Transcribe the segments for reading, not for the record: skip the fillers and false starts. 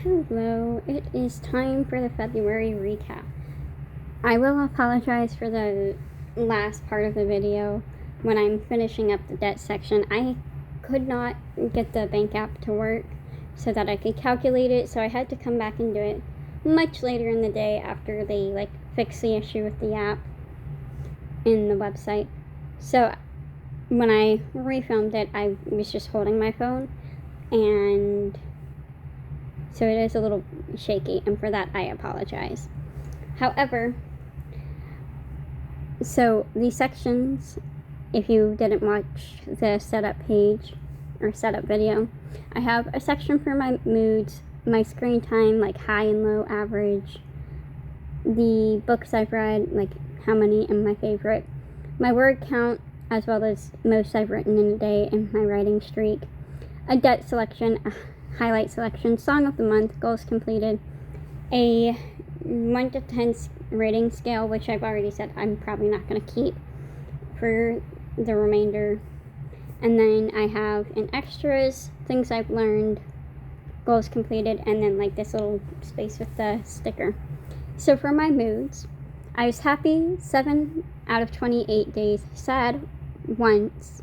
Hello, it is time for the February recap. I will apologize for the last part of the video when I'm finishing up the debt section. I could not get the bank app to work so that I could calculate it, so I had to come back and do it much later in the day after they fix the issue with the app in the website. So when I refilmed it, I was just holding my phone, and so it is a little shaky, and for that I apologize. However, so the sections, if you didn't watch the setup page or setup video, I have a section for my moods, my screen time, like high and low, average, the books I've read, like how many and my favorite, my word count, as well as most I've written in a day, and my writing streak, a debt selection, a highlight selection, song of the month, goals completed, a 1 to 10 rating scale, which I've already said I'm probably not going to keep for the remainder, and then I have in extras, things I've learned, goals completed, and then this little space with the sticker. So for my moods, I was happy 7 out of 28 days, sad once,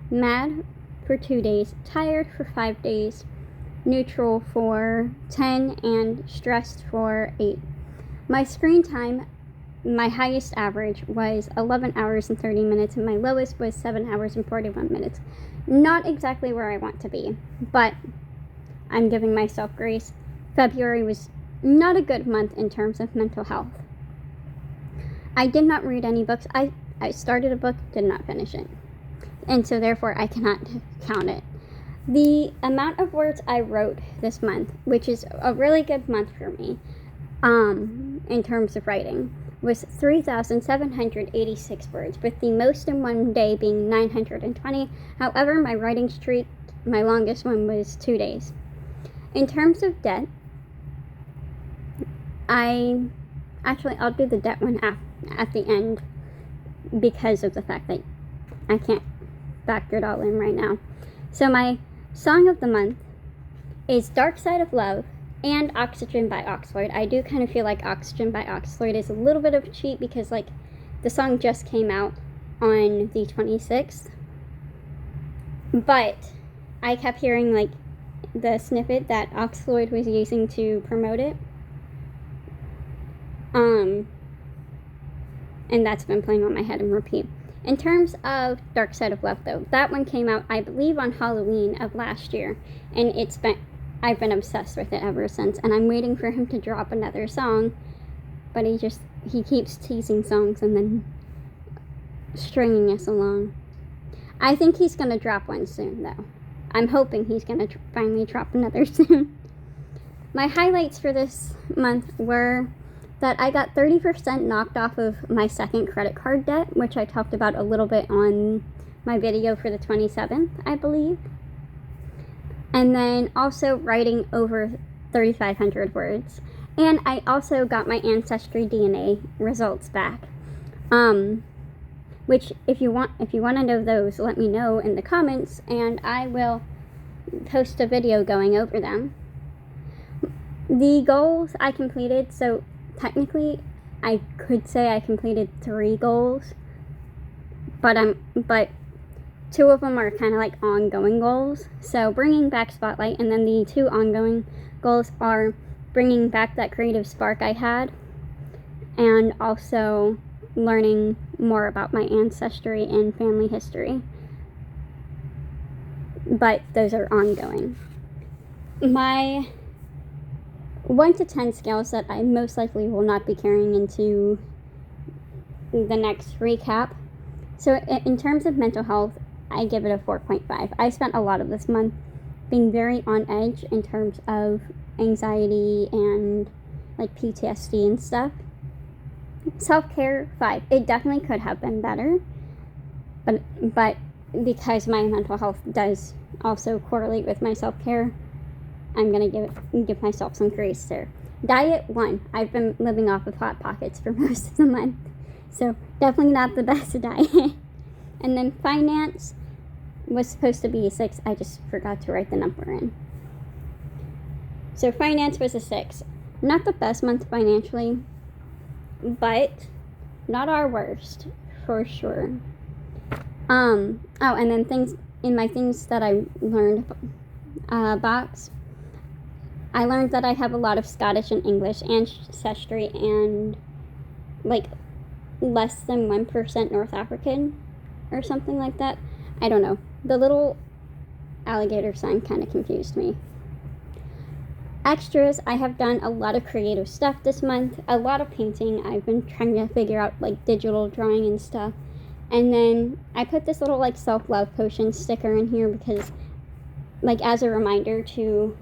mad for 2 days, tired for 5 days, neutral for 10, and stressed for 8. My screen time, my highest average was 11 hours and 30 minutes, and my lowest was 7 hours and 41 minutes. Not exactly where I want to be, but I'm giving myself grace. February was not a good month in terms of mental health. I did not read any books. I started a book, did not finish it, and so therefore I cannot count it. The amount of words I wrote this month, which is a really good month for me, in terms of writing, was 3,786 words, with the most in one day being 920. However, my writing streak, my longest one, was 2 days. In terms of debt, I'll do the debt one at the end because of the fact that I can't factor it all in right now. So my song of the month is Dark Side of Love and Oxygen by Oxford. I do kind of feel like Oxygen by Oxford is a little bit of a cheat because the song just came out on the 26th. But I kept hearing the snippet that Oxford was using to promote it. And that's been playing on my head and repeat. In terms of Dark Side of Love, though, that one came out, I believe, on Halloween of last year, and I've been obsessed with it ever since, and I'm waiting for him to drop another song, but he keeps teasing songs and then stringing us along. I think he's going to drop one soon, though. I'm hoping he's going to finally drop another soon. My highlights for this month were that I got 30% knocked off of my second credit card debt, which I talked about a little bit on my video for the 27th, I believe. And then also writing over 3,500 words. And I also got my Ancestry DNA results back. Which if you want to know those, let me know in the comments, and I will post a video going over them. The goals I completed, so technically, I could say I completed 3 goals, but 2 of them are kind of ongoing goals. So bringing back Spotlight, and then the 2 ongoing goals are bringing back that creative spark I had, and also learning more about my ancestry and family history. But those are ongoing. My 1 to 10 scales that I most likely will not be carrying into the next recap. So in terms of mental health, I give it a 4.5. I spent a lot of this month being very on edge in terms of anxiety and PTSD and stuff. Self-care, 5. It definitely could have been better, but because my mental health does also correlate with my self-care, I'm going to give myself some grace there. Diet, 1. I've been living off of Hot Pockets for most of the month, so definitely not the best diet. And then finance was supposed to be 6. I just forgot to write the number in. So finance was a 6. Not the best month financially, but not our worst, for sure. Oh, and then things in my things that I learned box. I learned that I have a lot of Scottish and English ancestry and like less than 1% North African or something like that. I don't know. The little alligator sign kind of confused me. Extras, I have done a lot of creative stuff this month, a lot of painting. I've been trying to figure out like digital drawing and stuff. And then I put this little like self-love potion sticker in here because like as a reminder to,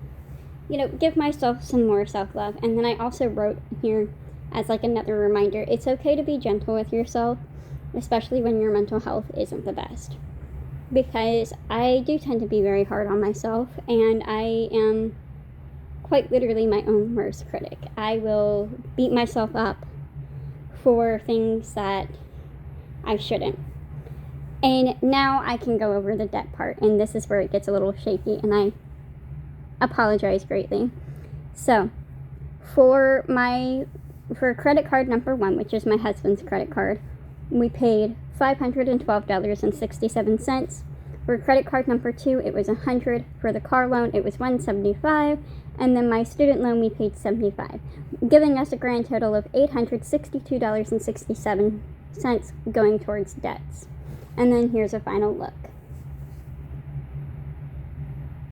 you know, give myself some more self-love. And then I also wrote here as like another reminder, it's okay to be gentle with yourself, especially when your mental health isn't the best. Because I do tend to be very hard on myself, and I am quite literally my own worst critic. I will beat myself up for things that I shouldn't. And now I can go over the debt part, and this is where it gets a little shaky, and I apologize greatly. So, for credit card number 1, which is my husband's credit card, we paid $512.67. For credit card number 2, it was $100. For the car loan, it was $175. And then my student loan, we paid $75, giving us a grand total of $862.67 going towards debts. And then here's a final look.